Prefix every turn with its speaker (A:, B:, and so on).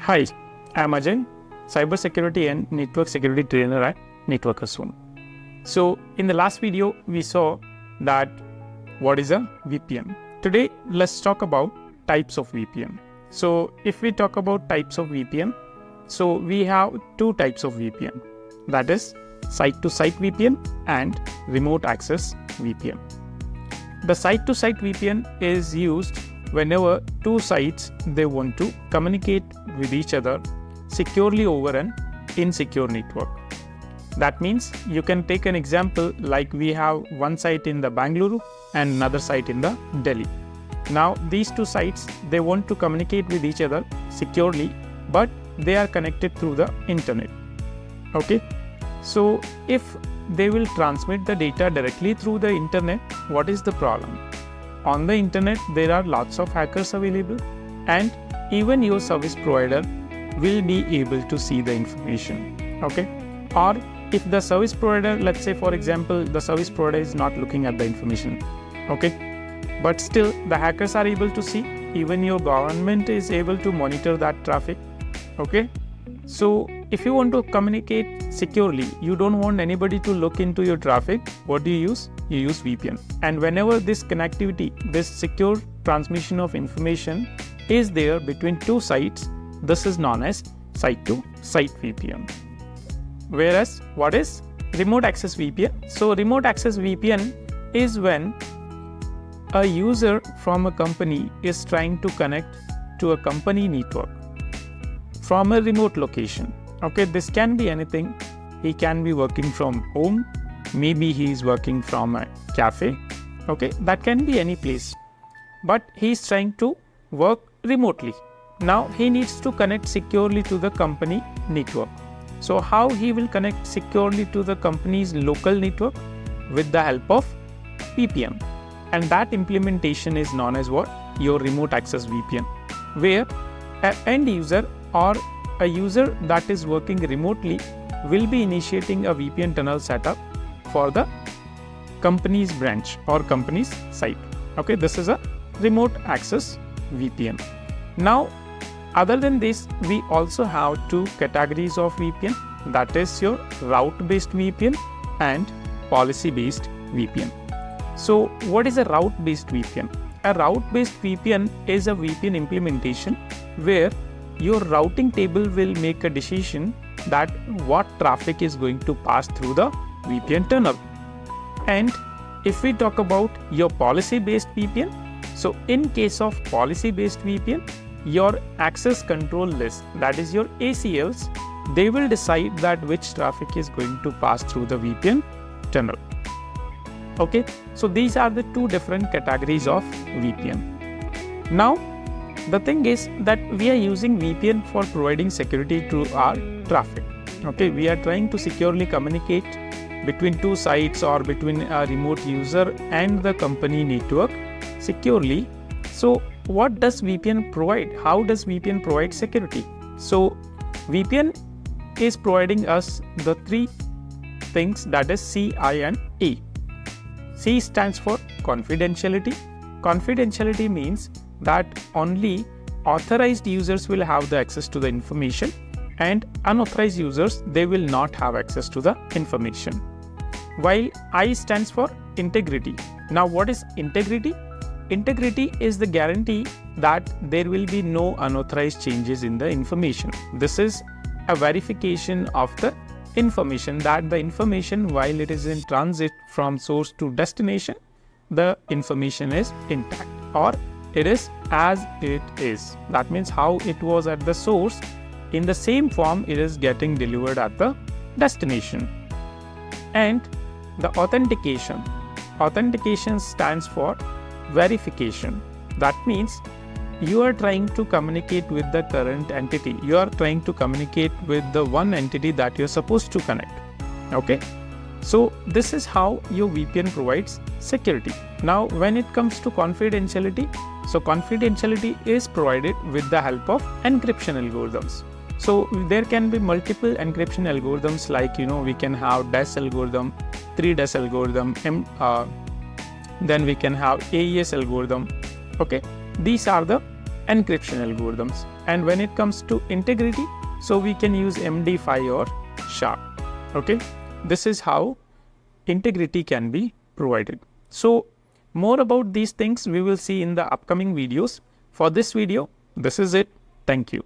A: Hi, I'm Ajay, cybersecurity and network security trainer at Networkers Zone. So in the last video, we saw that what is a VPN. Today, let's talk about types of VPN. So if we talk about types of VPN, so we have two types of VPN, that is site-to-site VPN and remote access VPN. The site-to-site VPN is used whenever two sites they want to communicate with each other securely over an insecure network. That means you can take an example like we have one site in the Bangalore and another site in the Delhi. Now these two sites they want to communicate with each other securely, but they are connected through the internet. Okay, so if they will transmit the data directly through the internet, what is the problem? On the internet, there are lots of hackers available, and even your service provider will be able to see the information. Okay, or if the service provider, let's say for example, the service provider is not looking at the information. Okay, but still the hackers are able to see. Even your government is able to monitor that traffic. Okay, so if you want to communicate securely, you don't want anybody to look into your traffic, what do you use? You use VPN. And whenever this connectivity, this secure transmission of information is there between two sites, this is known as site-to-site VPN. Whereas, what is remote access VPN? So, remote access VPN is when a user from a company is trying to connect to a company network from a remote location. Okay, this can be anything. He can be working from home. Maybe he is working from a cafe. Okay, that can be any place. But he is trying to work remotely. Now he needs to connect securely to the company network. So how he will connect securely to the company's local network? With the help of VPN. And that implementation is known as what? Your remote access VPN. Where an end user or a user that is working remotely will be initiating a VPN tunnel setup for the company's branch or company's site. Okay, this is a remote access VPN. Now, other than this, we also have two categories of VPN, that is your route-based VPN and policy-based VPN. So, what is a route-based VPN? A route-based VPN is a VPN implementation where your routing table will make a decision that what traffic is going to pass through the VPN tunnel. And if we talk about your policy-based VPN, so in case of policy-based VPN, your access control list, that is your ACLs, they will decide that which traffic is going to pass through the VPN tunnel. Okay, so these are the two different categories of VPN. Now, the thing is that we are using VPN for providing security to our traffic. Okay, we are trying to securely communicate between two sites or between a remote user and the company network securely. So what does VPN provide? How does VPN provide security? So VPN is providing us the three things, that is C, I and E. C stands for confidentiality. Confidentiality means that only authorized users will have the access to the information, and unauthorized users, they will not have access to the information. While I stands for integrity. Now what is integrity? Integrity is the guarantee that there will be no unauthorized changes in the information. This is a verification of the information, that the information while it is in transit from source to destination, the information is intact or it is as it is. That means how it was at the source, in the same form it is getting delivered at the destination. And the authentication. Authentication stands for verification. That means you are trying to communicate with the current entity. You are trying to communicate with the one entity that you are supposed to connect. Okay. So this is how your VPN provides security. Now when it comes to confidentiality, so confidentiality is provided with the help of encryption algorithms. So there can be multiple encryption algorithms like, we can have DES algorithm, 3DES algorithm, then we can have AES algorithm. Okay, these are the encryption algorithms. And when it comes to integrity, so we can use MD5 or SHA. Okay, this is how integrity can be provided. So more about these things we will see in the upcoming videos. For this video, this is it. Thank you.